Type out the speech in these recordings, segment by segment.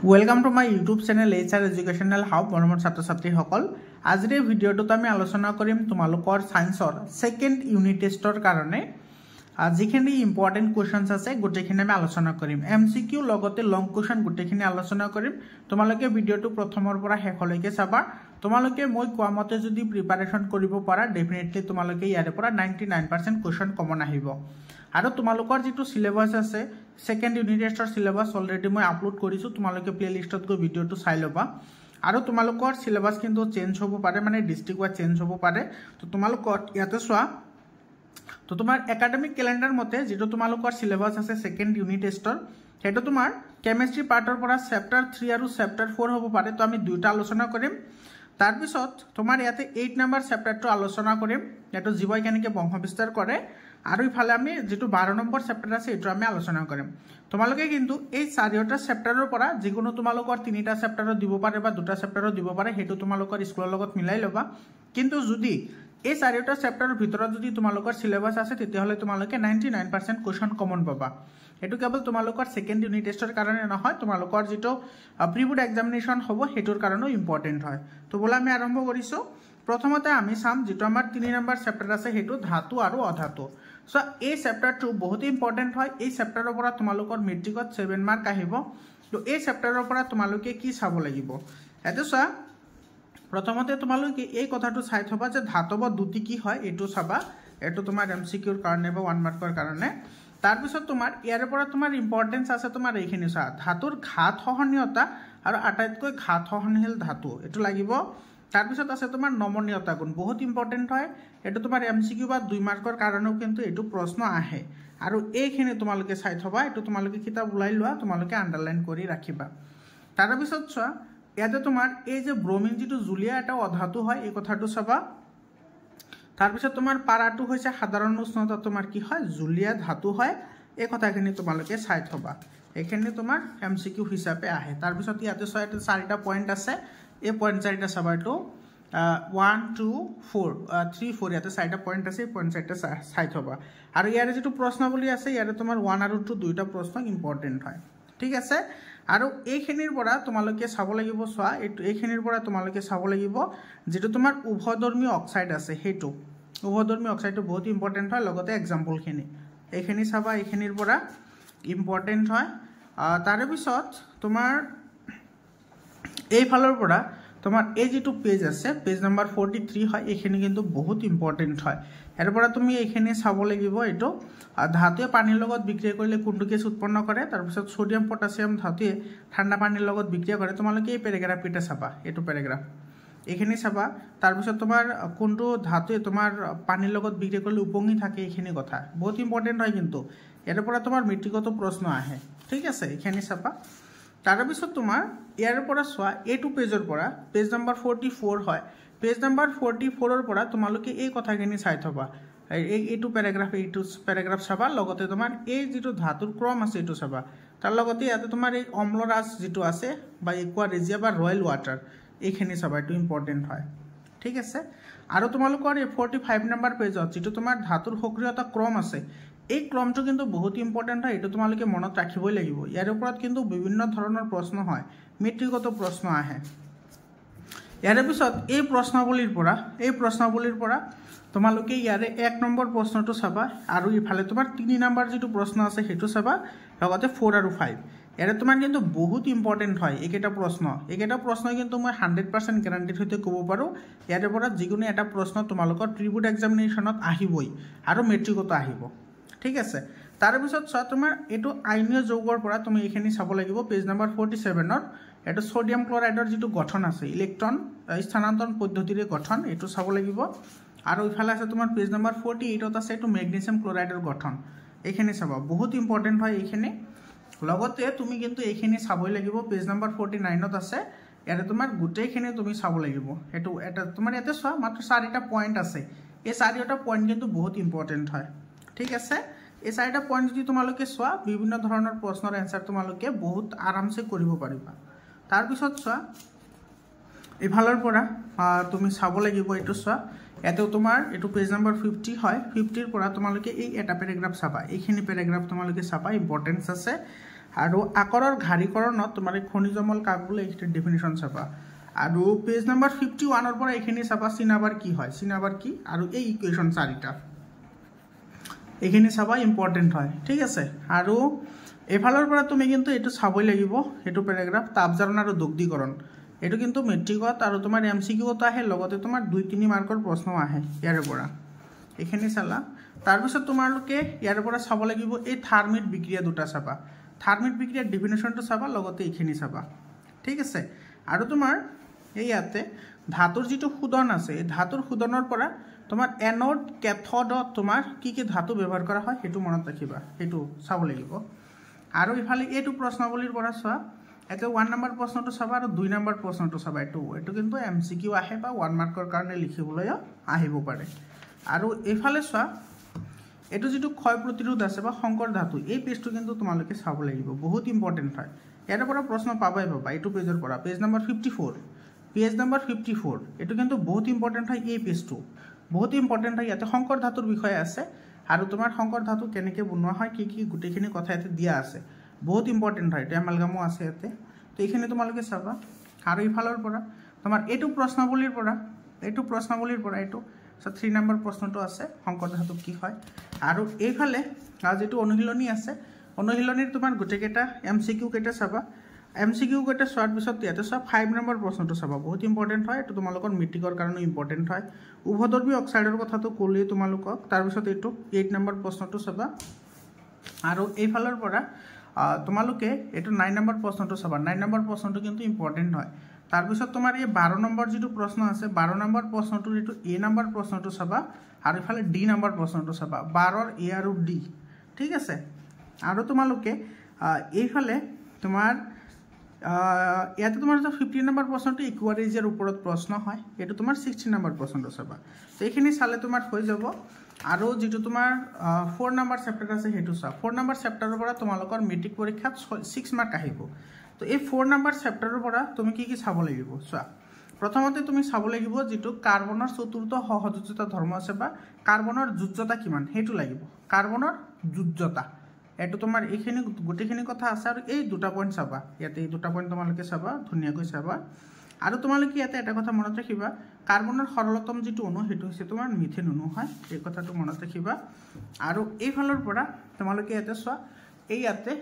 welcome to my YouTube channel HR educational hub मरमर छात्र छात्री सकल आजिर এই ভিডিওটোত আমি আলোচনা কৰিম তোমালোকৰ সায়েন্সৰ সেকেন্ড ইউনিট টেষ্টৰ কাৰণে যিখিনি ইম্পৰ্টেন্ট কোৱেশ্চনছ আছে গোটেইখিনি আমি আলোচনা কৰিম এমসিকিউ লগতে লং কোৱেশ্চন গোটেইখিনি আলোচনা কৰিম তোমালোকে ভিডিওটো প্ৰথমৰ পৰা শেষলৈকে চাবা তোমালোকে মই কোৱা মতে যদি প্ৰিপাৰেচন কৰিব পাৰা ডেফিনেটলি তোমালোকে ইয়াৰ পৰা 99% কোৱেশ্চন কমন আহিব আৰু তোমালোকৰ যেটো সিলেবাস আছে সেকেন্ড ইউনিট টেষ্টৰ সিলেবাস অলৰেডি মই আপলোড কৰিছো তোমালোকে প্লেলিষ্টত গৈ ভিডিওটো চাই লবা আৰু তোমালোকৰ সিলেবাস কিন্তু চেঞ্জ হ'ব পাৰে মানে ডিস্ট্ৰিক্ট ৱাইজ চেঞ্জ হ'ব পাৰে তো তোমালোকৰ ইয়াতে সোৱা তো তোমাৰ একাডেমিক ক্যালেন্ডাৰ মতে যেটো তোমালোকৰ সিলেবাস আছে সেকেন্ড ইউনিট টেষ্টৰ হেটো তোমাৰ কেমিস্ট্ৰি পাৰ্টৰ পৰা চ্যাপ্টাৰ 3 আৰু চ্যাপ্টাৰ 4 হ'ব পাৰে তো আমি দুটা আলোচনা কৰিম তাৰ পিছত তোমাৰ ইয়াতে 8 নম্বৰ চ্যাপ্টাৰটো আলোচনা কৰিম এটো জীৱাই কেনেকৈ বংশ বিস্তাৰ কৰে আৰু ইফালে আমি যেটো 12 নম্বৰ চ্যাপ্টাৰ আছে এটো আমি আলোচনা কৰিম তোমালোকে কিন্তু এই চাৰিটা চ্যাপ্টাৰৰ পৰা যিকোনো তোমালোকৰ তিনিটা চ্যাপ্টাৰত দিব পাৰে বা দুটা চ্যাপ্টাৰত দিব পাৰে হেতু তোমালোকৰ স্কুলৰ লগত মিলাই লবা কিন্তু যদি এই চাৰিটা চ্যাপ্টাৰৰ ভিতৰত যদি তোমালোকৰ সিলেবাস আছে তেতিয়াহলে তোমালোকে 99% কোৱেশ্চন কমন পাবা এটো কেৱল তোমালোকৰ সেকেন্ড ইউনিট টেষ্টৰ কাৰণে নহয় তোমালোকৰ যেটো প্ৰি বোৰ্ড এক্সামিনেশন হ'ব হেতুৰ কাৰণেও ইম্পৰ্টেন্ট হয় তো বলা আমি আৰম্ভ কৰিছো প্ৰথমতে আমি চাম যেটো আমাৰ 3 নম্বৰ চ্যাপ্টাৰ আছে হেতু ধাতু আৰু অধাতু সো এই চ্যাপ্টাৰটো বহুত ইম্পৰ্টেন্ট হয় এই চ্যাপ্টাৰৰ পৰা তোমালোকৰ মেট্ৰিকত 7 মাৰ্ক আহিব তো এই চ্যাপ্টাৰৰ পৰা তোমালোকে কি চাব লাগিব এটো সা প্ৰথমতে তোমালোকে এই কথাটো চাই থবা যে ধাতব দুটি কি হয় এটো চাবা এটো তোমাৰ এমসিকিউৰ কাৰণে বা 1 মাৰ্কৰ কাৰণে তাৰ পিছত তোমাৰ ইয়াৰ পৰা তোমাৰ ইম্পৰ্টেন্স আছে তোমাৰ এইখিনি চা ধাতুৰ ঘাত সহনীয়তা আৰু আটাইতকৈ ঘাত সহনশীল ধাতু এটো লাগিব তাৰ পিছত আছে তোমাৰ নমনীয়তা গুণ বহুত ইম্পৰ্টেন্ট হয় এটো তোমাৰ এমসিকিউ বা 2 মাৰ্কৰ কাৰণেও কিন্তু এটো প্ৰশ্ন আহে আৰু এইখিনি তোমালোকে চাই থবা এটো তোমালোকে কিতাপ উলাই লোৱা তোমালোকে আন্ডাৰলাইন কৰি ৰাখিবা তাৰ পিছত চোৱা ইয়াতে তোমাৰ এই যে ব্ৰোমিন যেটো জুলিয়া এটা অধাতু হয় এই কথাটো চাবা তাৰ পিছত তোমাৰ পাৰাটো হৈছে সাধাৰণ উষ্ণতা তোমাৰ কি হয় জুলিয়া ধাতু হয় এই কথাখিনি তোমালোকে চাই থবা এখানে তোমাৰ এমসিকিউ হিচাপে আহে তাৰ পিছত ইয়াতে চাৰিটা পইণ্ট আছে এই পইণ্ট চাৰিটা চাবাটো 1 2 4 3 4 ইয়াতে চাৰিটা পইণ্ট আছে এই পইণ্ট চাৰিটা চাই থবা আৰু ইয়াৰে যেটো প্ৰশ্নাৱলী আছে ইয়াৰে তোমাৰ 1 আৰু 2 দুইটা প্ৰশ্ন ইম্পৰ্টেন্ট হয় ঠিক আছে আৰু এইখিনিৰ পৰা তোমালোকে চাব লাগিব সোৱা এইখিনিৰ পৰা তোমালোকে চাব লাগিব যেটো তোমাৰ উভয়ধৰ্মী অক্সাইড আছে হেতু উভয়ধৰ্মী অক্সাইডটো বহুত ইম্পৰ্টেন্ট হয় লগতে এক্সাম্পল খিনি এইখিনি চাবা এইখিনিৰ পৰা ইম্পৰ্টেন্ট হয় তাৰ পিছত তোমাৰ এই ফালৰ পৰা তোমাৰ এই যেটো পেজ আছে পেজ নম্বৰ 43 হয় এইখিনি কিন্তু বহুত ইম্পৰ্টেন্ট হয় এৰ পৰা তুমি এইখিনি চাব লাগিব এটো ধাতুৱে পানীৰ লগত বিক্ৰিয়া কৰিলে কোনটো গেছ উৎপন্ন কৰে তাৰ পিছত সোডিয়াম পটাছিয়াম ধাতুৱে ঠাণ্ডা পানীৰ লগত বিক্ৰিয়া কৰে তোমালোকে এই প্যাৰাগ্ৰাফ এটা চাবা এটো প্যাৰাগ্ৰাফ এইখিনি চাবা তাৰ পিছত তোমাৰ কোনটো ধাতুৱে তোমাৰ পানীৰ লগত বিক্ৰিয়া কৰিলে উপঙি থাকে এইখিনি কথা বহুত ইম্পৰ্টেন্ট হয় কিন্তু এৰ পৰা তোমাৰ মেট্ৰিকত প্ৰশ্ন আহে ঠিক আছে এইখিনি চাবা তাৰ পিছত তোমাৰ ইয়াৰ পৰা সোৱা এটো পেজৰ পৰা পেজ নম্বৰ 44 হয় পেজ নম্বৰ 44 ৰ পৰা তোমালোকে এই কথাখিনি চাই থবা এইটো প্যাৰাগ্ৰাফ চাবা লগতে তোমাৰ এই যেটো ধাতুৰ ক্ৰম আছে এটো চাবা তাৰ লগতে ইয়াতে তোমাৰ এই অম্লৰাজ যেটো আছে বা একোৱা ৰেজিয়া বা ৰয়েল ওয়াটাৰ এইখিনি চাবা এটো ইম্পৰ্টেন্ট হয় ঠিক আছে আৰু তোমালোকৰ এই 45 নম্বৰ পেজত যেটো তোমাৰ ধাতুৰ সক্ৰিয়তা ক্ৰম আছে এই ক্ৰমটো কিন্তু বহুত ইম্পৰ্টেন্ট হয় এটো তোমালোকে মনত ৰাখিবই লাগিব ইয়াৰ ওপৰত কিন্তু বিভিন্ন ধৰণৰ প্ৰশ্ন হয় মেট্ৰিকত প্ৰশ্ন আহে ইয়াৰ পিছত এই প্ৰশ্নাৱলীৰ পৰা তোমালোকে ইয়াৰে 1 নম্বৰ প্ৰশ্নটো চাবা আৰু ইফালে তোমাৰ 3 নম্বৰ যেটো প্ৰশ্ন আছে হেতু চাবা লগতে 4 আৰু 5 ইয়াৰে তোমাৰ কিন্তু বহুত ইম্পৰ্টেন্ট হয় এইকেইটা প্ৰশ্ন কিন্তু মই 100% গ্যাৰান্টিড হতে ক'ব পাৰো ইয়াৰে পৰা যিকোনো এটা প্ৰশ্ন তোমালোকৰ প্ৰি বোৰ্ড এক্সামিনেশনত আহিবই আৰু মেট্ৰিকত আহিব ঠিক আছে তাৰ পিছত চোৱা তোমাৰ এটো আইনীয় যৌগৰ পৰা তুমি এইখিনি চাব লাগিব পেজ নম্বৰ 47 ৰ এটো সোডিয়াম ক্লোৰাইডৰ যেটো গঠন আছে ইলেক্ট্ৰন স্থানান্তৰণ পদ্ধতিৰে গঠন এটো চাব লাগিব আৰু ইফালে আছে তোমাৰ পেজ নম্বৰ 48 ত আছে এটো ম্যাগনেছিয়াম ক্লোৰাইডৰ গঠন এইখিনি চাবা বহুত ইম্পৰ্টেন্ট হয় এইখিনি লগতে তুমি কিন্তু এইখিনি চাবই লাগিব পেজ নম্বৰ 49 ত আছে ইয়াৰে তোমাৰ গোটেইখিনি তুমি চাব লাগিব এটো এটা তোমাৰ ইয়াতে চোৱা মাত্ৰ 4টা পইণ্ট আছে এই 4টা পইণ্ট কিন্তু বহুত ইম্পৰ্টেন্ট হয় ঠিক আছে এই 4টা পইণ্ট যদি তোমালোকে চোৱা বিভিন্ন ধৰণৰ প্ৰশ্নৰ এনসাৰ তোমালোকে বহুত আৰামছে কৰিব পাৰিবা তাৰ পিছত চোৱা ইফালৰ পৰা তুমি চাব লাগিব এটো চোৱা এটো তোমাৰ এটো পেজ নম্বৰ 50 হয় 50 ৰ পৰা তোমালোকে এই এটা প্যাৰাগ্ৰাফ চাবা এইখিনি প্যাৰাগ্ৰাফ তোমালোকে চাবা ইম্পৰ্টেন্স আছে আৰু আকৰৰ ঘাৰীকৰণত তোমাৰ এই খনিজমল কাক বোলে এইটো ডেফিনিশ্যন চাবা আৰু পেজ নম্বৰ 51 পৰা এইখিনি চাবা চিনাবাৰ কি হয় চিনাবাৰ কি আৰু এই ইকুৱেশ্যন চাৰিটা এইখিনি চাবা ইম্পৰ্টেণ্ট হয় ঠিক আছে আৰু এফালৰ পৰা তুমি কিন্তু এইটো চাবই লাগিব এইটো প্যাৰাগ্ৰাফ তাপজাৰণ আৰু দুগ্ধীকৰণ এইটো কিন্তু মেট্ৰিকত আৰু তোমাৰ এমসিকিউত আহে লগতে তোমাৰ 2-3 মাৰ্কৰ প্ৰশ্ন আহে ইয়াৰ পৰা এইখিনি চালা তাৰ পিছত তোমালোকে ইয়াৰ পৰা চাব লাগিব এই থাৰ্মিট বিক্ৰিয়া দুটা চাবা থাৰ্মিট বিক্ৰিয়াৰ ডেফিনিশ্যনটো চাবা লগতে এইখিনি চাবা ঠিক আছে আৰু তোমাৰ এই ইয়াতে ধাতুৰ যেটো শোধন আছে এই ধাতুৰ শোধনৰ পৰা তোমাৰ এনোড ক্যাথোডত তোমাৰ কি কি ধাতু ব্যৱহাৰ কৰা হয় হেতু মনত ৰাখিবা হেতু চাব লাগিব আৰু ইফালে এটো প্ৰশ্নাৱলীৰ পৰা চোৱা এতে 1 নম্বৰ প্ৰশ্নটো চাবা আৰু 2 নম্বৰ প্ৰশ্নটো চাবা এটো কিন্তু এমসিকিউ আহে বা 1 মাৰ্কৰ কাৰণে লিখিবলৈ আহিব পাৰে আৰু ইফালে চোৱা এটো যেটো ক্ষয় প্ৰতিৰোধ আছে বা সংকৰ ধাতু এই পেজটো কিন্তু তোমালোকে চাব লাগিব বহুত ইম্পৰ্টেন্ট হয় ইয়াৰ পৰা প্ৰশ্ন পাবাই পাবা এটো পেজৰ পৰা পেজ নম্বৰ 54 এটো কিন্তু বহুত ইম্পৰ্টেন্ট হয় এই পেজটো বহুত ইম্পৰ্টেন্ট হয় ইয়াতে সংকৰ ধাতুৰ বিষয় আছে আৰু তোমাৰ সংকৰ ধাতু কেনেকৈ বনোৱা হয় কি কি গুটেখিনি কথা ইয়াতে দিয়া আছে বহুত ইম্পৰ্টেন্ট হয় এমালগামো আছে ইয়াতে তো এইখিনি তোমালোকে চাবা আৰু ইফালৰ পৰা তোমাৰ এটো প্ৰশ্নাৱলীৰ পৰা এটো 3 নম্বৰ প্ৰশ্নটো আছে সংকৰ ধাতু কি হয় আৰু এইফালে যেটো অনুশীলনী আছে অনুশীলনীৰ তোমাৰ গুটেকেটা এমসিকিউ কেটা চাবা এমসিকিউ কেটা চোৱাৰ পিছত ইয়াতে চোৱা 5 নম্বৰ প্ৰশ্নটো চাবা বহুত ইম্পৰ্টেন্ট হয় এটো তোমালোকৰ মেট্ৰিকৰ কাৰণে ইম্পৰ্টেন্ট হয় উভধৰ্মী অক্সাইডৰ কথাটো ক'লে তোমালোকক তাৰ পিছত এটো 8 নম্বৰ প্ৰশ্নটো চাবা আৰু এইফালৰ পৰা তোমালোকে এটো 9 নম্বৰ প্ৰশ্নটো চাবা 9 নম্বৰ প্ৰশ্নটো কিন্তু ইম্পৰ্টেন্ট হয় তাৰ পিছত তোমাৰ এই 12 নম্বৰ যেটো প্ৰশ্ন আছে 12 নম্বৰ প্ৰশ্নটো এটো এ নম্বৰ প্ৰশ্নটো চাবা আৰু ইফালে ডি নম্বৰ প্ৰশ্নটো চাবা 12 ৰ এ আৰু ডি ঠিক আছে আৰু তোমালোকে এইফালে তোমাৰ ইয়াতে তোমাৰ 15 নম্বৰ প্ৰশ্নটো ইকুৱাৰিজৰ ওপৰত প্ৰশ্ন হয় এটো তোমাৰ 16 নম্বৰ প্ৰশ্নটো চাবা তো এইখিনি চালে তোমাৰ হৈ যাব আৰু যেটো তোমাৰ 4 নম্বৰ চেপ্টাৰ আছে হেতু চা 4 নম্বৰ চেপ্টাৰৰ পৰা তোমালোকৰ মেট্ৰিক পৰীক্ষাত 6 মাৰ্ক আহিব তো এই 4 নম্বৰ চেপ্টাৰৰ পৰা তুমি কি কি চাব লাগিব চোৱা প্ৰথমতে তুমি চাব লাগিব যেটো কাৰ্বনৰ চতুৰ্থ সহযোজিতা ধৰ্ম আছে বা কাৰ্বনৰ যোজ্যতা কিমান হেতু লাগিব কাৰ্বনৰ যোজ্যতা এটো তোমাৰ এইখিনি গুটেখিনি কথা আছে আৰু এই দুটা পইণ্ট চাবা ইয়াতে এই দুটা পইণ্ট তোমালোকে চাবা ধুনিয়াকৈ চাবা আৰু তোমালোকে ইয়াতে এটা কথা মনত ৰাখিবা কাৰ্বনৰ সৰলতম যেটো অণু হেতু হৈছে তোমাৰ মিথেন অণু হয় এই কথাটো মনত ৰাখিবা আৰু এই ফালৰ পৰা তোমালোকে ইয়াতে চোৱা এই ইয়াতে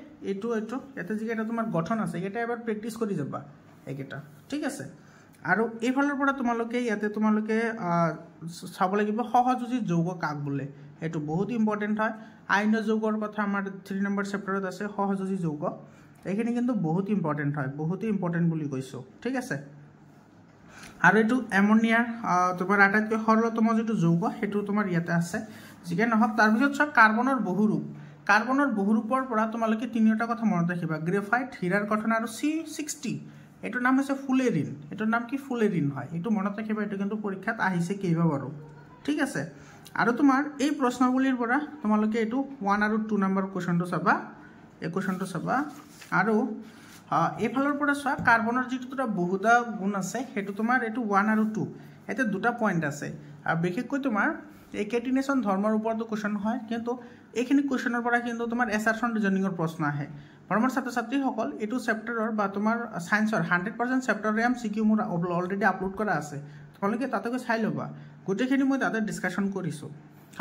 ইয়াতে যেটা তোমাৰ গঠন আছে এটা এবাৰ প্ৰেক্টিস কৰি যাবা এইকেটা ঠিক আছে আৰু এই ফালৰ পৰা তোমালোকে ইয়াতে তোমালোকে চাব লাগিব সহযোজী যৌগ কাক বোলে এটো বহুত ইম্পৰ্টেন্ট হয় আইন যৌগৰ কথা আমাৰ 3 নম্বৰ চেপ্টাৰত আছে সহযোজী যৌগ এইখিনি কিন্তু বহুত ইম্পৰ্টেন্ট হয় বহুত ইম্পৰ্টেন্ট বুলি কৈছো ঠিক আছে আৰু এটো এমোনিয়াৰ তোমাৰ আটাইতকৈ সৰলতম যেটো যৌগ হেতু তোমাৰ ইয়াতে আছে যিকে নহক তাৰ পিছত চোৱা কাৰ্বনৰ বহুৰূপৰ পৰা তোমালোকে তিনিটা কথা মনত ৰাখিবা গ্ৰেফাইট হীৰাৰ গঠন আৰু C60 এটোৰ নাম হৈছে ফুলেৰিন এটোৰ নাম কি ফুলেৰিন হয় এটো মনত ৰাখিবা এটো কিন্তু পৰীক্ষাত আহিছে কেইবাবাৰো ঠিক আছে আৰু তোমাৰ এই প্ৰশ্নাৱলীৰ পৰা তোমালোকে এটো 1 আৰু 2 নম্বৰ কোৱেশ্চনটো চাবা এই কোৱেশ্চনটো চাবা আৰু এফালৰ পৰা চোৱা কাৰ্বনৰ যেটো বহুদা গুণ আছে হেতু তোমাৰ এটো 1 আৰু 2 এতে দুটা পইণ্ট আছে আৰু বিশেষকৈ তোমাৰ এই কেটিনেশন ধৰ্মৰ ওপৰতো কোৱেশ্চন হয় কিন্তু এইখিনি কোৱেশ্চনৰ পৰা কিন্তু তোমাৰ এছাৰশন ৰিজনিংৰ প্ৰশ্ন আহে পৰমৰ ছাত্ৰ-ছাত্ৰী সকল এটো চেপ্টাৰৰ বা তোমাৰ সায়েন্সৰ 100% চেপ্টাৰৰ এমসিকিউ মোৰ অলৰেডি আপলোড কৰা আছে তোমালোকে তাতে গৈ চাই লবা গুটেখিনি মই তাতে ডিসকাশন কৰিছো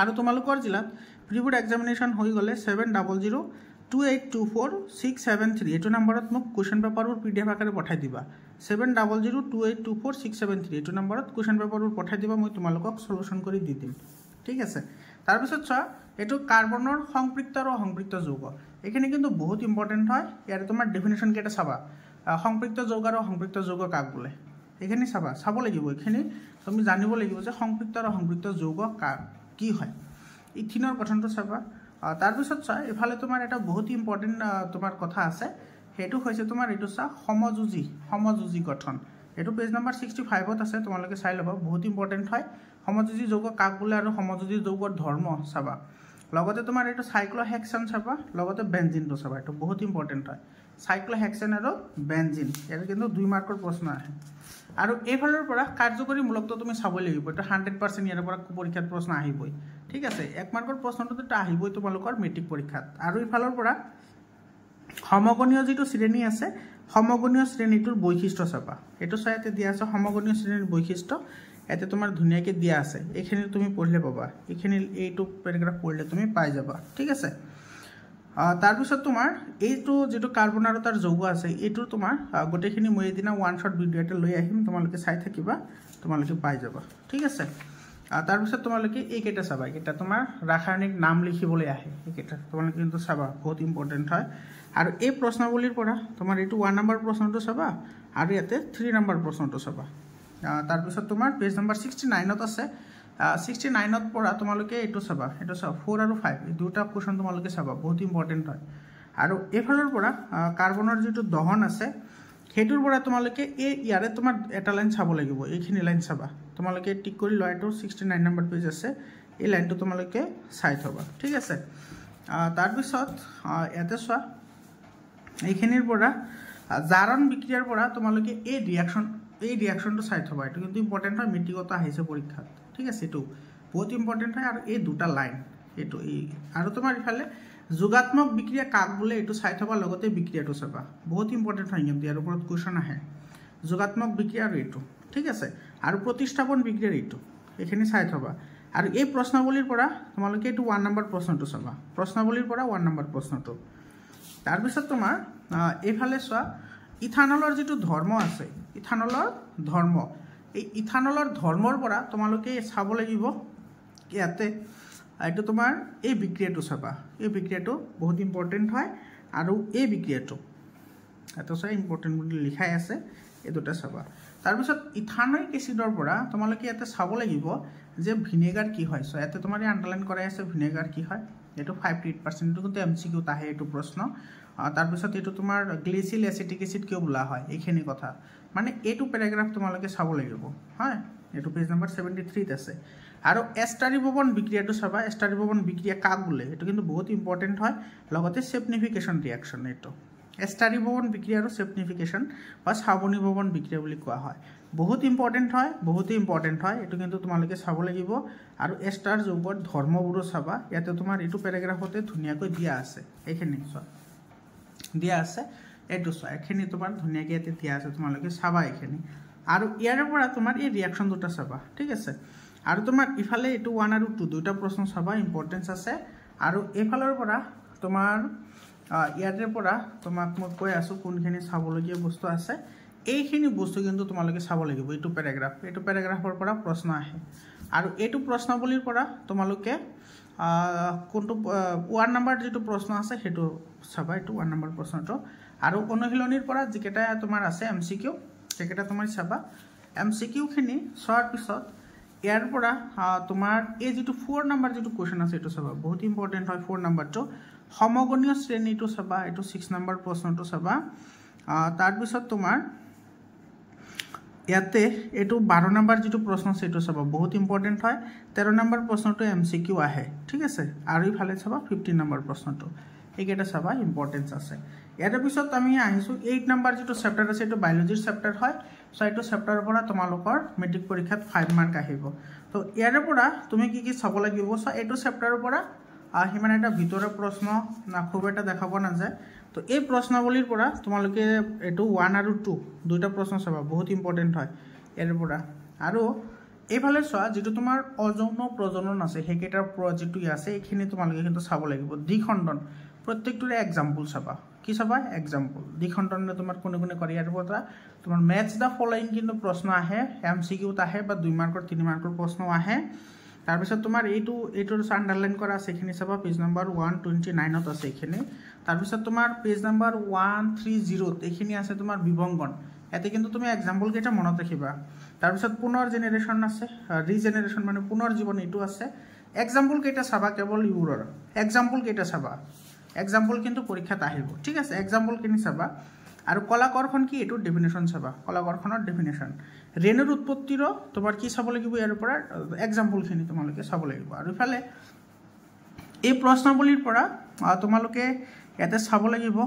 আৰু তোমালোকৰ জিলাত প্ৰিবোৰ্ড এক্সামিনেশন হৈ গলে 7002824673 এটো নম্বৰত মোক কোৱেশ্চন পেপাৰৰ পিডিএফ আকাৰে পঠাই দিবা 7002824673 এটো নম্বৰত কোৱেশ্চন পেপাৰৰ পঠাই দিবা মই তোমালোকক সলিউশন কৰি দি দিম ঠিক আছে তাৰ পিছত চোৱা এটো কাৰ্বনৰ সংপৃক্ত আৰু অসংপৃক্ত যৌগ এখানে কিন্তু বহুত ইম্পৰ্টেন্ট হয় ইয়াৰ তোমাৰ ডেফিনিশন কেটা চাবা সংপৃক্ত যৌগ আৰু অসংপৃক্ত যৌগ কাক বোলে এখানে চাব লাগিব এখানে তুমি জানিব লাগিব যে সংপৃক্ত আৰু অসংপৃক্ত যৌগ কি হয় ইথিনৰ গঠনটো চাবা তাৰ পিছত চা এফালে তোমাৰ এটা বহুত ইম্পৰ্টেন্ট তোমাৰ কথা আছে হেতু হৈছে তোমাৰ এটো চা সমযোজী গঠন এটো পেজ নম্বৰ 65ত আছে তোমালোকে চাই লবা বহুত ইম্পৰ্টেন্ট হয় সমযোজী যৌগ কাক বোলে আৰু সমযোজী যৌগৰ ধৰ্ম চাবা লগতে তোমাৰ এটো সাইক্লোহেক্সেন চাবা লগতে বেনজিনটো চাবা এটো বহুত ইম্পৰ্টেন্ট হয় সাইক্লোহেক্সেন আৰু বেনজিন এৰ কিন্তু 2 মাৰ্কৰ প্ৰশ্ন আহে আৰু এফালৰ পৰা কাৰ্যকৰী মূলকটো তুমি চাব লাগিব এটা 100% ইয়াৰ পৰা পৰীক্ষাত প্ৰশ্ন আহিবই ঠিক আছে 1 মাৰ্কৰ প্ৰশ্নটো এটা আহিবই তোমালোকৰ মেট্ৰিক পৰীক্ষাত আৰু এফালৰ পৰা সমগণীয় যেটো শ্ৰেণী আছে সমগণীয় শ্ৰেণীটোৰ বৈশিষ্ট্য চাবা এটো চাইতে দিয়া আছে সমগণীয় শ্ৰেণীৰ বৈশিষ্ট্য এতে তোমাৰ ধুনিয়াকে দিয়া আছে এখিনি তুমি পঢ়লে পাবা এখিনি এইটো প্যাৰাগ্ৰাফ পঢ়লে তুমি পাই যাবা ঠিক আছে তাৰ পিছত তোমাৰ এইটো যেটো কাৰ্বন আৰু তাৰ যৌগ আছে এইটো তোমাৰ গোটেখিনি মই এদিনা ওয়ান শট ভিডিও এটা লৈ আহিম তোমালোকে চাই থাকিবা তোমালোকে পাই যাবা ঠিক আছে তাৰ পিছত তোমালোকে এইকেটা চাবা এটা তোমাৰ ৰাসায়নিক নাম লিখিবলৈ আহে এইকেটা তোমালোকে কিন্তু চাবা বহুত ইম্পৰ্টেন্ট হয় আৰু এই প্ৰশ্নাৱলীৰ পৰা তোমাৰ এইটো 1 নম্বৰ প্ৰশ্নটো চাবা আৰু ইয়াতে 3 নম্বৰ প্ৰশ্নটো চাবা তাৰ পিছত তোমাৰ পেজ নম্বৰ 69 ত আছে 69 ত পৰা তোমালোকে এইটো চাবা এটা 4 আৰু 5 এই দুটা কোৱেশ্চন তোমালোকে চাবা বহুত ইম্পৰ্টেন্ট হয় আৰু এফালৰ পৰা কাৰ্বনৰ যেটো দহন আছে হেতুৰ পৰা তোমালোকে এই ইয়াৰে তোমাৰ এটা লাইন চাব লাগিব এইখিনি লাইন চাবা তোমালোকে টিক কৰি লয় এইটো 69 নম্বৰ পেজ আছে এই লাইনটো তোমালোকে চাই থবা ঠিক আছে তাৰ পিছত ইয়াতে চোৱা এইখিনিৰ পৰা জাৰণ বিক্ৰিয়াৰ পৰা তোমালোকে এই ৰিঅ্যাকশনটো চাই থবা এটো কিন্তু ইম্পৰ্টেন্ট হয় মিটিগত আহিছে পৰীক্ষাত ঠিক আছে এটো বহুত ইম্পৰ্টেন্ট হয় আৰু এই দুটা লাইন এটো এই আৰু তোমাৰ ইফালে যোগাত্মক বিক্ৰিয়া কাক বলে এটো চাই থবা লগতে বিক্ৰিয়াটো চাবা বহুত ইম্পৰ্টেন্ট হয় কিন্তু ইয়াৰ ওপৰত কোৱেশ্চন আহে যোগাত্মক বিক্ৰিয়া আৰু এটো ঠিক আছে আৰু প্ৰতিস্থাপন বিক্ৰিয়াৰ এটো এখিনি চাই থবা আৰু এই প্ৰশ্নাৱলীৰ পৰা তোমালোকে এটো 1 নম্বৰ প্ৰশ্নটো চাবা প্ৰশ্নাৱলীৰ পৰা 1 নম্বৰ প্ৰশ্নটো তাৰ পিছত তোমাৰ এফালে চোৱা ইথানলৰ যেটো ধৰ্ম আছে ইথানলৰ ধৰ্ম এই ইথানলৰ ধৰ্মৰ পৰা তোমালোকে চাব লাগিব ইয়াতে এটো তোমাৰ এই বিক্ৰিয়াটো চাবা এই বিক্ৰিয়াটো বহুত ইম্পৰ্টেন্ট হয় আৰু এই বিক্ৰিয়াটো এটো চাই ইম্পৰ্টেন্ট বুলি লিখাই আছে এই দুটা চাবা তাৰ পিছত ইথানয়িক এসিডৰ পৰা তোমালোকে ইয়াতে চাব লাগিব যে ভিনেগাৰ কি হয় সো ইয়াতে তোমাৰ আন্ডাৰলাইন কৰাই আছে ভিনেগাৰ কি হয় এটো 5 to 8% কিন্তু এমসিকিউ তাহে এটো প্ৰশ্ন তাৰ পিছত এটো তোমাৰ গ্লিসিল এসিটিক এসিড কিয় বলা হয় এইখিনি কথা মানে এটো প্যাৰাগ্ৰাফ তোমালোকে চাব লাগিব হয় এটো পেজ নম্বৰ 73 ত আছে আৰু এস্টাৰিববন বিক্ৰিয়াটো চাবা এস্টাৰিববন বিক্ৰিয়া কাক বলে এটো কিন্তু বহুত ইম্পৰ্টেন্ট হয় লগতে সেপনিফিকেশন ৰিঅ্যাকশন এটো এস্টাৰিববন বিক্ৰিয়া আৰু সেপনিফিকেশন বা সাৱনিববন বিক্ৰিয়া বুলি কোৱা হয় বহুত ইম্পৰ্টেন্ট হয় এটো কিন্তু তোমালোকে চাব লাগিব আৰু এস্টাৰ যৌগৰ ধৰ্মবোৰ চাবা ইয়াতে তোমাৰ এটো প্যাৰাগ্ৰাফতে ধুনিয়াকৈ দিয়া আছে এইখিনি চোৱা দিয়া আছে এটো চোৱা এখিনি তোমাৰ ধুনিয়াকৈ ইয়াতে দিয়া আছে তোমালোকে চাবা এইখিনি আৰু ইয়াৰ পৰা তোমাৰ এই ৰিঅ্যাকশন দুটা চাবা ঠিক আছে আৰু তোমাৰ ইফালে এটো 1 আৰু 2 দুটা প্ৰশ্ন চাবা ইম্পৰ্টেন্স আছে আৰু এফালৰ পৰা তোমাৰ ইয়াৰে পৰা তোমাক মই কৈ আছো কোনখিনি চাবলগীয়া বস্তু আছে এইখিনি বস্তু কিন্তু তোমালোকে চাব লাগিব এটো প্যাৰাগ্ৰাফৰ পৰা প্ৰশ্ন আহে আৰু এটো প্ৰশ্নাৱলীৰ পৰা তোমালোকে কোনটো 1 নম্বৰ যেটো প্ৰশ্ন আছে হেতু চাবা এটো 1 নম্বৰ প্ৰশ্নটো আৰু অনুশীলনীৰ পৰা যিকেটা তোমাৰ আছে এমসিকিউ সেকেটা তোমাৰ চাবা এমসিকিউ খিনি শৰ্ট পিছত ইয়াৰ পৰা তোমাৰ এই যেটো 4 নম্বৰ যেটো কোৱেশ্চন আছে এটো চাবা বহুত ইম্পৰ্টেন্ট হয় 4 নম্বৰটো সমগণীয় শ্ৰেণীটো চাবা এটো 6 নম্বৰ প্ৰশ্নটো চাবা তাৰ পিছত তোমাৰ ইয়াতে এটো 12 নম্বৰ যেটো প্ৰশ্ন আছে এটো চাবা বহুত ইম্পৰ্টেন্ট হয় 13 নম্বৰ প্ৰশ্নটো এমসিকিউ আহে ঠিক আছে আৰু ইফালে চাবা 15 নম্বৰ প্ৰশ্নটো এইকেটা চাবা ইম্পৰ্টেন্স আছে ইয়াৰ পিছত আমি আহিছো 8 নম্বৰ যেটো চেপ্টাৰ আছে এটো বায়োলজিৰ চেপ্টাৰ হয় সো এটো চেপ্টাৰৰ পৰা তোমালোকৰ মেট্ৰিক পৰীক্ষাত 5 মাৰ্ক আহিব তো ইয়াৰ পৰা তুমি কি চাব লাগিব সো এটো চেপ্টাৰৰ পৰা হিমান এটা ভিতৰৰ প্ৰশ্ন না খুব এটা দেখাব না যায় তো এই প্ৰশ্নাৱলীৰ পৰা তোমালোকে এটো 1 আৰু 2 দুটা প্ৰশ্ন চাবা বহুত ইম্পৰ্টেন্ট হয় ইয়াৰ পৰা আৰু এইফালে চোৱা যেটো তোমাৰ অযৌন প্ৰজনন আছে হেকেটাৰ প্ৰজেক্টটো আছে এইখিনি তোমালোকে কিন্তু চাব লাগিব দ্বিখণ্ডন প্ৰত্যেকটোৰে এক্সাম্পল চাবা কি চাবা এক্সাম্পল দ্বিখণ্ডনে তোমাৰ কোনে কোনে কৰে ইয়াৰ পৰা তোমাৰ ম্যাচ দা ফলোইং কিন্তু প্ৰশ্ন আহে এমসিকিউ আহে বা 2 মাৰ্কৰ 3 মাৰ্কৰ প্ৰশ্ন আহে তাৰ পিছত তোমাৰ এইটোৰ আন্ডাৰলাইন কৰা আছে এখিনি চাবা পেজ নম্বৰ 129 ত আছে এখিনি তাৰ পিছত তোমাৰ পেজ নম্বৰ 130 ত এখিনি আছে তোমাৰ বিভংগন এতে কিন্তু তুমি এক্সাম্পল কেটা মনত ৰাখিবা তাৰ পিছত পুনৰ জেনাৰেশন আছে ৰিজেনাৰেশন মানে পুনৰ জীৱন এটো আছে এক্সাম্পল কেটা চাবা কেৱল ইউৰৰ এক্সাম্পল কেটা চাবা এক্সাম্পল কিন্তু পৰীক্ষাত আহিব ঠিক আছে এক্সাম্পল কিনি চাবা আৰু কলাকৰ্ষণ কি এটো ডেফিনেশন চাবা কলাকৰ্ষণৰ ডেফিনেশন ৰেণুৰ উৎপত্তিৰ তোমাৰ কি চাব লাগিব ইয়াৰ পৰা এক্সাম্পল খিনি তোমালোকে চাব লাগিব আৰু ইফালে এই প্ৰশ্নাৱলীৰ পৰা তোমালোকে ইয়াতে চাব লাগিব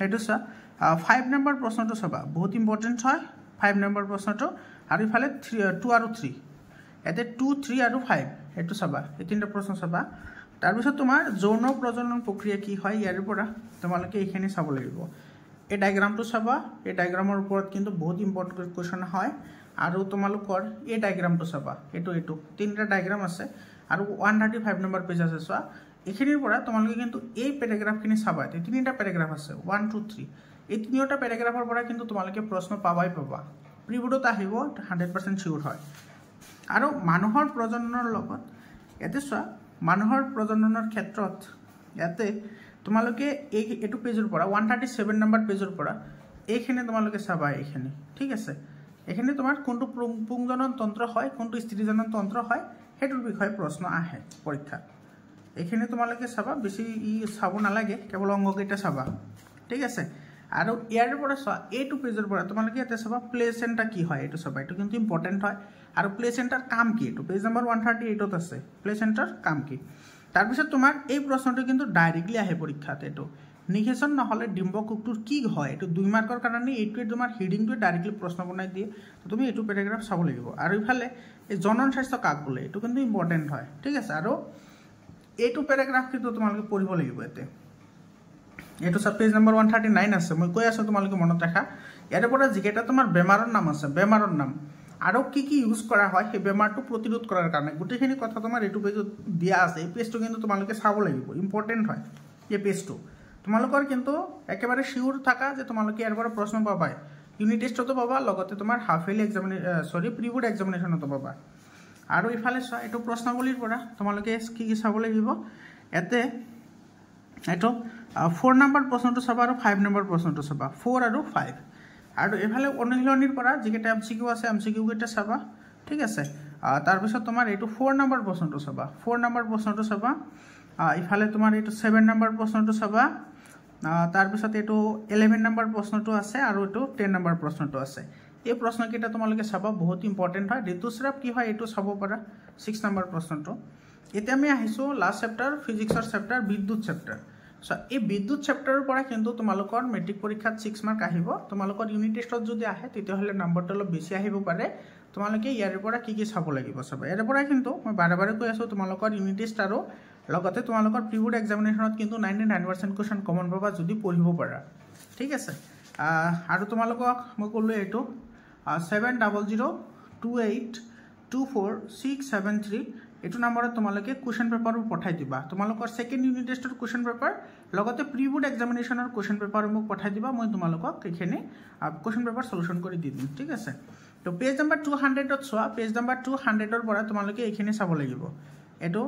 এটো চা 5 নম্বৰ প্ৰশ্নটো চাবা বহুত ইম্পৰ্টেন্ট হয় 5 নম্বৰ প্ৰশ্নটো আৰু ইফালে 2 আৰু 3 এতে 2 3 আৰু 5 এটো চাবা এই তিনটা প্ৰশ্ন চাবা তাৰপিছত তোমাৰ যৌন প্ৰজনন প্ৰক্ৰিয়া কি হয় ইয়াৰ পৰা তোমালোকে এইখিনি চাব লাগিব এই ডায়াগ্ৰামটো চাবা এই ডায়াগ্ৰামৰ ওপৰত কিন্তু বহুত ইম্পৰ্টেন্ট কোৱেশ্চন হয় আৰু তোমালোকৰ এই ডায়াগ্ৰামটো চাবা এইটো তিনিটা ডায়াগ্ৰাম আছে আৰু 135 নম্বৰ পেজ আছে চোৱা এইখিনিৰ পৰা তোমালোকে কিন্তু এই প্যাৰাগ্ৰাফখিনি চাবা তিনিটা প্যাৰাগ্ৰাফ আছে 1 2 3 এই তিনিটা প্যাৰাগ্ৰাফৰ পৰা কিন্তু তোমালোকে প্ৰশ্ন পাবা প্ৰিবোৰ্ডত আহিব 100% শিওৰ হয় আৰু মানুহৰ প্ৰজননৰ লগত এতে চোৱা মানুহৰ প্ৰজননৰ ক্ষেত্ৰত ইয়াতে তোমালোকে এইটো পেজৰ পৰা 137 নম্বৰ পেজৰ পৰা এইখিনি তোমালোকে চাবা এইখিনি ঠিক আছে এখানে তোমাৰ কোনটো পুংজনন তন্ত্ৰ হয় কোনটো স্ত্ৰীজনন তন্ত্ৰ হয় হেতুৰ বিষয়ে প্ৰশ্ন আহে পৰীক্ষা এখানে তোমালোকে চাবা বেছি চাব নালাগে কেৱল অংগকেইটা চাবা ঠিক আছে আৰু ইয়াৰ পৰা চোৱা এইটো পেজৰ পৰা তোমালোকে এতে চাবা প্লেসেন্টা কি হয় এটো চাবা এটো কিন্তু ইম্পৰ্টেন্ট হয় আৰু প্লেসেন্টাৰ কাম কি এটো পেজ নম্বৰ 138 ত আছে প্লেসেন্টাৰ কাম কি তাৰ পিছত তোমাৰ এই প্ৰশ্নটো কিন্তু ডাইৰেক্টলি আহে পৰীক্ষাত এটো নিকেশন নহলে ডিম্বকোকটোৰ কি হয় এটো 2 মাৰ্কৰ কাৰণে এইটোৱে তোমাৰ হিডিংটো ডাইৰেক্টলি প্ৰশ্ন বনাই দিয়ে তুমি এইটো প্যাৰাগ্ৰাফ চাব লাগিব আৰু ইফালে এই জনন স্বাস্থ্য কাক বোলে এটো কিন্তু ইম্পৰ্টেন্ট হয় ঠিক আছে আৰু এইটো প্যাৰাগ্ৰাফ কিন্তু তোমালোকে পঢ়িব লাগিব এতে এটো সব পেজ নম্বৰ 139 আছে মই কৈ আছো তোমালোকে মনত ৰাখা ইয়াৰ পৰা যিকেটা তোমাৰ বেমাৰৰ নাম আছে বেমাৰৰ নাম আৰু কি ইউজ কৰা হয় সেই বেমাৰটো প্ৰতিৰোধ কৰাৰ কাৰণে গুটেখিনি কথা তোমাৰ এইটো পেজত দিয়া আছে এই পেজটো কিন্তু তোমালোকে চাব লাগিব ইম্পৰ্টেন্ট হয় এই পেজটো তোমালোকৰ কিন্তু একেবাৰে শিওৰ থাকা যে তোমালোকে ইয়াৰ পৰা প্ৰশ্ন পাবা ইউনিট টেষ্টতো পাবা লগতে তোমাৰ হাফ ইয়াৰলি এক্সামিনেশন প্ৰিবোৰ্ড এক্সামিনেশনতো পাবা আৰু ইফালে চোৱা এটো প্ৰশ্নাৱলীৰ পৰা তোমালোকে কি চাব লাগিব এতে এটো 4 নম্বৰ প্ৰশ্নটো চাবা আৰু 5 নম্বৰ প্ৰশ্নটো চাবা 4 আৰু 5 আৰু এফালে অনুশীলনীৰ পৰা যিকেটা এমসিকিউ আছে এমসিকিউ কেটা চাবা ঠিক আছে তাৰ পিছত তোমাৰ এটো 4 নম্বৰ প্ৰশ্নটো চাবা 4 নম্বৰ প্ৰশ্নটো চাবা ইফালে তোমাৰ এটো 7 নম্বৰ প্ৰশ্নটো চাবা তাৰ পিছত এটো 11 নম্বৰ প্ৰশ্নটো আছে আৰু এটো 10 নম্বৰ প্ৰশ্নটো আছে এই প্ৰশ্নকেইটা তোমালোকে চাবা বহুত ইম্পৰ্টেন্ট হয় ঋতুস্ৰাৱ কি হয় এটো চাব পাৰা 6 নম্বৰ প্ৰশ্নটো এতিয়া আমি আহিছো লাষ্ট চেপ্টাৰ ফিজিক্সৰ চেপ্টাৰ বিদ্যুৎ চেপ্টাৰ সো এই বিদ্যুৎ চেপ্টাৰৰ পৰা কিন্তু তোমালোকৰ মেট্ৰিক পৰীক্ষাত 6 মাৰ্ক আহিব তোমালোকৰ ইউনিট টেষ্টত যদি আহে তেতিয়াহলে নম্বৰটো অলপ বেছি আহিব পাৰে তোমালোকে ইয়াৰ পৰা কি চাব লাগিব চাবা ইয়াৰ পৰা কিন্তু মই বাৰে বাৰে কৈ আছো তোমালোকৰ ইউনিট টেষ্ট আৰু লগতে তোমালোকৰ প্ৰিবোৰ্ড এক্সামিনেশনত কিন্তু 99% কোৱেশ্চন কমন পাবা যদি পঢ়িব পাৰা ঠিক আছে আৰু তোমালোকক মই কলো এটো 7002824673 এটো নম্বৰত তোমালোকে কোৱেশ্চন পেপাৰ পঠাই দিবা তোমালোকৰ সেকেন্ড ইউনিট টেষ্টৰ কোৱেশ্চন পেপাৰ লগতে প্ৰিবোৰ্ড এক্সামিনেশনৰ কোৱেশ্চন পেপাৰ মোক পঠাই দিবা মই তোমালোকক এখানে কোৱেশ্চন পেপাৰ সলিউশন কৰি দি দিম ঠিক আছে তো পেজ নম্বৰ 200 ত চোৱা পেজ নম্বৰ 200 ৰ পৰা তোমালোকে এখানে চাব লাগিব এটো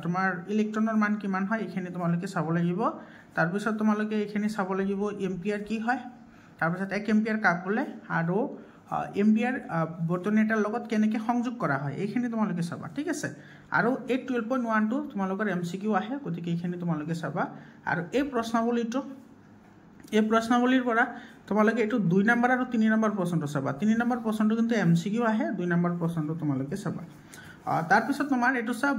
তোমাৰ ইলেক্ট্ৰনৰ মান কিমান হয় এখানে তোমালোকে চাব লাগিব তাৰ পিছত তোমালোকে এখানে চাব লাগিব এম্পিয়াৰ কি হয় তাৰ পিছত 1 এম্পিয়াৰ কাক বোলে আৰু এম্পিয়াৰ বৰ্তনী এটাৰ লগত কেনেকৈ সংযোগ কৰা হয় এইখিনি তোমালোকে চাবা ঠিক আছে আৰু 12.12 তোমালোকৰ এমসিকিউ আহে গতিকে এইখিনি তোমালোকে চাবা আৰু এই প্ৰশ্নাৱলীৰ পৰা তোমালোকে এটো 2 নম্বৰ আৰু 3 নম্বৰ প্ৰশ্নটো চাবা 3 নম্বৰ প্ৰশ্নটো কিন্তু এমসিকিউ আহে 2 নম্বৰ প্ৰশ্নটো তোমালোকে চাবা তাৰ পিছত তোমাৰ এটো সব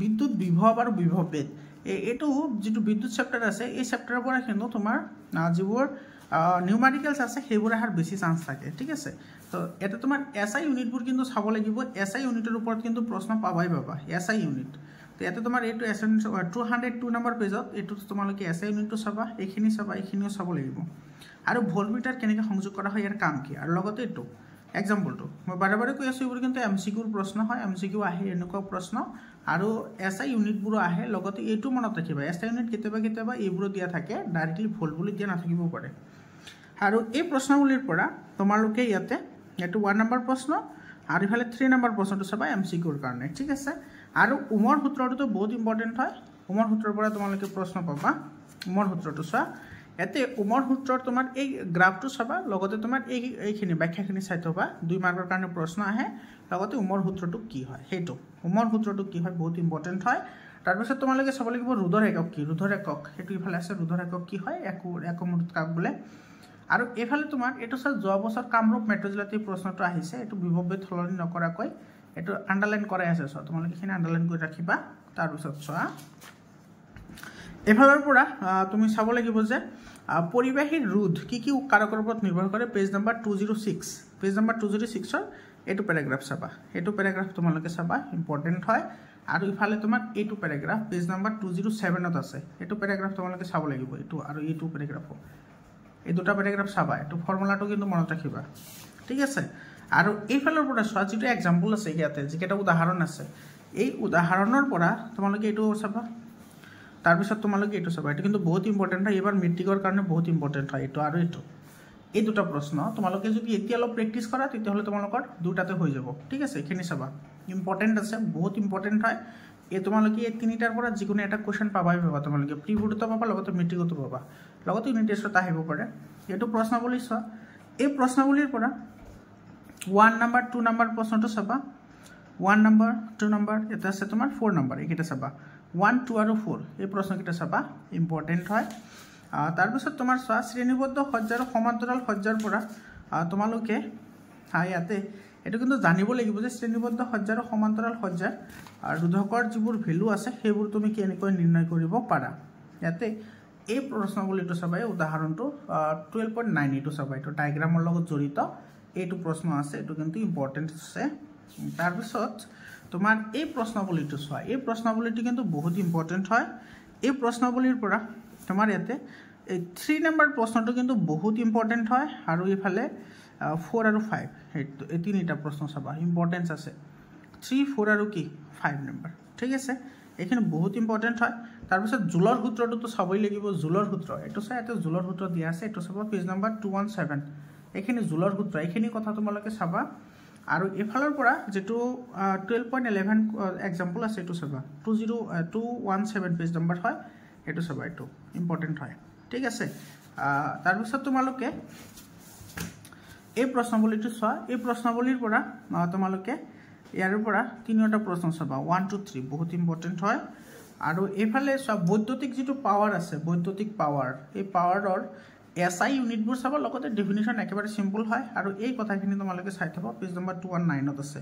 বিদ্যুৎ বিভৱ আৰু বিভৱবেদ এটো যেটো বিদ্যুৎ চেপ্টাৰ আছে এই চেপ্টাৰৰ পৰা কিন্তু তোমাৰ যিবোৰ নিউমেৰিকেলস আছে সেইবোৰ আহাৰ বেছি চান্স থাকে ঠিক আছে তো এটা তোমাৰ এসআই ইউনিটবোৰ কিন্তু চাব লাগিব এসআই ইউনিটৰ ওপৰত কিন্তু প্ৰশ্ন পাবাই পাবা এসআই ইউনিট তো এটা তোমাৰ এটো 202 নম্বৰ পেজত এটো তোমালোকে এসআই ইউনিটটো চাবা এইখিনি চাবা এইখিনিও চাব লাগিব আৰু ভোল্টমিটাৰ কেনেকৈ সংযোগ কৰা হয় ইয়াৰ কাম কি আৰু লগতে এটো এক্সাম্পলটো মই বাৰে বাৰে কৈ আছো এইবোৰ কিন্তু এমসিকিউৰ প্ৰশ্ন হয় এমসিকিউ আহে এনেকুৱা প্ৰশ্ন আৰু এসআই ইউনিটবোৰ আহে লগতে এটো মনত ৰাখিবা এসআই ইউনিট কেতিয়াবা এইবোৰ দিয়া থাকে ডাইৰেক্টলি ভোল্ট বুলি দিয়া নাথাকিব পাৰে আৰু এই প্ৰশ্নাৱলীৰ পৰা তোমালোকে ইয়াতে এটো 1 নম্বৰ প্ৰশ্ন আৰু ইফালে 3 নম্বৰ প্ৰশ্নটো চাবা এমসিকিউৰ কাৰণে ঠিক আছে আৰু উমৰ সূত্ৰটো বহুত ইম্পৰ্টেন্ট হয় উমৰ সূত্ৰৰ পৰা তোমালোকে প্ৰশ্ন পাবা উমৰ সূত্ৰটো চোৱা এতে উমৰ সূত্ৰৰ তোমাৰ এই গ্ৰাফটো চাবা লগতে তোমাৰ এইখিনি ব্যাখ্যাখিনি চাই থবা 2 মাৰ্কৰ কাৰণে প্ৰশ্ন আহে লগতে উমৰ সূত্ৰটো কি হয় হেতু উমৰ সূত্ৰটো কি হয় বহুত ইম্পৰ্টেন্ট হয় তাৰ পিছত তোমালোকে চাব লাগিব ৰোধৰ একক কি ৰোধৰ একক হেতু ইফালে আছে ৰোধৰ একক কি হয় একমূলত কাক বোলে আৰু এফালে তোমাৰ এটো সব যোৱা বছৰ কামৰূপ মেট্ৰ'জিলাতে প্ৰশ্নটো আহিছে এটো বিভৱবেদ সলনি নকৰাকৈ এটো আন্ডাৰলাইন কৰাই আছে সো তোমালোকে এখানে আন্ডাৰলাইন কৰি ৰাখিবা তাৰ পিছত চোৱা এফালৰ পৰা তুমি চাব লাগিব যে পৰিবাহী ৰোধ কি কাৰকৰ ওপৰত নিৰ্ভৰ কৰে পেজ নম্বৰ 206 ৰ এটো প্যাৰাগ্ৰাফ চাবা এটো প্যাৰাগ্ৰাফ তোমালোকে চাবা ইম্পৰ্টেন্ট হয় আৰু ইফালে তোমাৰ এইটো প্যাৰাগ্ৰাফ পেজ নাম্বাৰ 207ত আছে এইটো প্যাৰাগ্ৰাফ তোমালোকে চাব লাগিব এইটো আৰু এইটো প্যাৰাগ্ৰাফ এই দুটা প্যাৰাগ্ৰাফ চাবা এইটো ফৰ্মুলাটো কিন্তু মনত ৰাখিবা ঠিক আছে আৰু এইফালৰ পৰা চোৱা যেটো এক্সাম্পল আছে ইয়াতে যেটা উদাহৰণ আছে এই উদাহৰণৰ পৰা তোমালোকে এইটো চাবা তাৰ পিছত তোমালোকে এইটো চাবা এটা কিন্তু বহুত ইম্পৰ্টেন্ট হয় এবাৰ মেট্ৰিকৰ কাৰণে বহুত ইম্পৰ্টেন্ট হয় এইটো আৰু এইটো এই দুটা প্ৰশ্ন তোমালোকে যদি এতিয়া অলপ প্ৰেক্টিস কৰা তেতিয়াহলে তোমালোকৰ দুটাতে হৈ যাব ঠিক আছে এখিনি চাবা ইম্পৰ্টেন্ট আছে বহুত ইম্পৰ্টেন্ট হয় এই তোমালোকে এই তিনিটাৰ পৰা যিকোনো এটা কোৱেশ্চন পাবাই পাবা তোমালোকে প্ৰি বোৰ্ডতো পাবা লগতে মেট্ৰিকতো পাবা লগতে ইউনিট টেষ্টত আহিব পাৰে এইটো প্ৰশ্নাৱলী চোৱা এই প্ৰশ্নাৱলীৰ পৰা 1 নম্বৰ 2 নম্বৰ প্ৰশ্নটো চাবা 1 নম্বৰ 2 নম্বৰ এটা আছে তোমাৰ 4 নম্বৰ এইকেইটা চাবা 1 2 আৰু 4 এই প্ৰশ্নকেইটা চাবা ইম্পৰ্টেন্ট হয় তাৰ পিছত তোমাৰ চোৱা শ্ৰেণীবদ্ধ সজ্জাৰ সমান্তৰাল সজ্জাৰ পৰা তোমালোকে ইয়াতে এটো কিন্তু জানিব লাগিব যে শ্ৰেণীবদ্ধ সজ্জাৰ সমান্তৰাল সজ্জাৰ আৰু ৰোধকৰ যিবোৰ ভ্যালু আছে সেইবোৰ তুমি কেনেকৈ নিৰ্ণয় কৰিব পাৰা ইয়াতে এই প্ৰশ্নাৱলীটো চাবা এই উদাহৰণটো 12.9 এইটো চাবা এইটো ডায়াগ্ৰামৰ লগত জড়িত এইটো প্ৰশ্ন আছে এটো কিন্তু ইম্পৰ্টেন্ট আছে তাৰ পিছত তোমাৰ এই প্ৰশ্নাৱলীটো চোৱা এই প্ৰশ্নাৱলীটো কিন্তু বহুত ইম্পৰ্টেন্ট হয় এই প্ৰশ্নাৱলীৰ পৰা তোমাৰ ইয়াতে এই 3 নম্বৰ প্ৰশ্নটো কিন্তু বহুত ইম্পৰ্টেন্ট হয় আৰু ইফালে 4 আৰু 5 এই তিনিটা প্ৰশ্ন চাবা ইম্পৰ্টেন্স আছে 3 4 আৰু কি 5 নম্বৰ ঠিক আছে এখানে বহুত ইম্পৰ্টেন্ট হয় তাৰ পিছত জুলৰ সূত্ৰটো তো চাবই লাগিব জুলৰ সূত্ৰ এটো চাই এটো জুলৰ সূত্ৰ দিয়া আছে এটো চাবা পেজ নম্বৰ 217 এখানে জুলৰ সূত্ৰ এখিনি কথা তোমালোকে চাবা আৰু এফালৰ পৰা যেটো 12.11 एग्जांपल আছে এটো চাবা 20217 পেজ নম্বৰ হয় এটো চাবা এটো ইম্পৰ্টেন্ট হয় ঠিক আছে তাৰ পিছত তোমালোকে এই প্ৰশ্নাৱলীটো চোৱা এই প্ৰশ্নাৱলীৰ পৰা তোমালোকে ইয়াৰ পৰা তিনিটা প্ৰশ্ন চাবা 1 2 3 বহুত ইম্পৰ্টেন্ট হয় আৰু এফালে চোৱা বৈদ্যুতিক যেটো পাৱাৰ আছে বৈদ্যুতিক পাৱাৰ এই পাৱাৰৰ এসআই ইউনিটবোৰ চাবা লগতে ডেফিনিশন একেবাৰে সিম্পল হয় আৰু এই কথাখিনি তোমালোকে চাই থাবা পেজ নম্বৰ 219ত আছে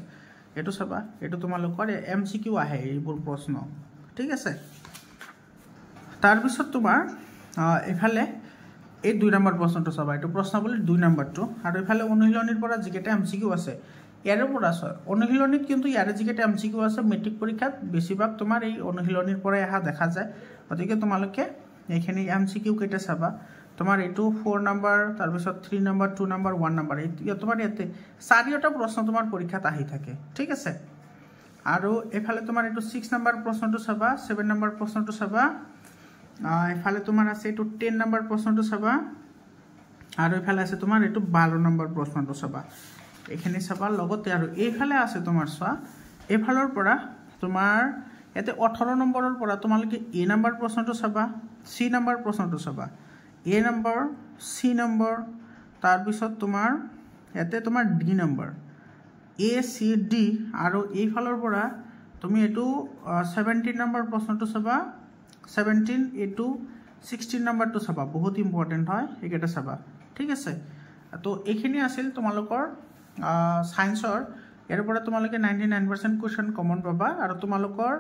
এটো চাবা এটো তোমালোকৰ এমসিকিউ আহে এইবোৰ প্ৰশ্ন ঠিক আছে তাৰ পিছত তোমাৰ এফালে এই 2 নম্বৰ প্ৰশ্নটো চাবা এটো প্ৰশ্নাৱলীৰ 2 নম্বৰটো আৰু এফালে অনুশীলনীৰ পৰা যিকেটা এমসিকিউ আছে ইয়াৰ পৰা চোৱা অনুশীলনীত কিন্তু ইয়াৰ যিকেটা এমসিকিউ আছে মেট্ৰিক পৰীক্ষাত বেছিভাগ তোমাৰ এই অনুশীলনীৰ পৰা আহা দেখা যায় গতিকে তোমালোকে এইখিনি এমসিকিউ কেটা চাবা তোমাৰ এইটো 4 নম্বৰ তাৰ পিছত 3 নম্বৰ 2 নম্বৰ 1 নম্বৰ এই তোমাৰ ইয়াতে চাৰিটা প্ৰশ্ন তোমাৰ পৰীক্ষাত আহি থাকে ঠিক আছে আৰু এফালে তোমাৰ এইটো 6 নম্বৰ প্ৰশ্নটো চাবা 7 নম্বৰ প্ৰশ্নটো চাবা এফালে তোমাৰ আছে এইটো 10 নম্বৰ প্ৰশ্নটো চাবা আৰু এফালে আছে তোমাৰ এইটো 12 নম্বৰ প্ৰশ্নটো চাবা এখানে চাবা লগতে আৰু এইফালে আছে তোমাৰ চোৱা এফালৰ পৰা তোমাৰ এতে 18 নম্বৰৰ পৰা তোমালোকে এ নম্বৰ প্ৰশ্নটো চাবা সি নম্বৰ প্ৰশ্নটো চাবা এ নম্বৰ সি নম্বৰ তাৰ পিছত তোমাৰ এতে তোমাৰ D number A C D আৰু এইফালৰ পৰা তুমি এটো 17 নম্বৰ প্ৰশ্নটো চাবা 17 এটো 16 নম্বৰটো চাবা বহুত ইম্পৰ্টেন্ট হয় এইকেটা চাবা ঠিক আছে তো এইখিনি আছিল তোমালোকৰ সায়েন্সৰ ইয়াৰ পৰা তোমালোকে 99% কোৱেশ্চন কমন পাবা আৰু তোমালোকৰ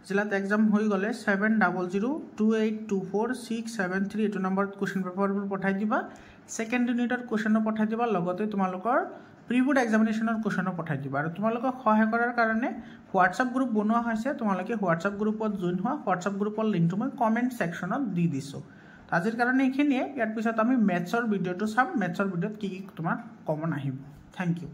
জিলাত এক্সাম হৈ গলে 7002824673 এটো নম্বৰত কোৱেশ্চন পেপাৰবোৰ পঠাই দিবা সেকেন্ড ইউনিটৰ কোৱেশ্চনো পঠাই দিবা লগতে তোমালোকৰ প্ৰি বোৰ্ড এক্সামিনেশনৰ কোৱেশ্চনো পঠাই দিবা আৰু তোমালোকক সহায় কৰাৰ কাৰণে হোৱাটসএপ গ্ৰুপ বনোৱা হৈছে তোমালোকে হোৱাটসএপ গ্ৰুপত জয়েন হোৱা হোৱাটসএপ গ্ৰুপৰ লিংকটো মই কমেন্ট সেকশনত দি দিছো আজিৰ কাৰণে এইখিনিয়ে ইয়াৰ পিছত আমি মেথছৰ ভিডিওটো চাম মেথছৰ ভিডিওত কি কি তোমাৰ কমন আহিব থ্যাংক ইউ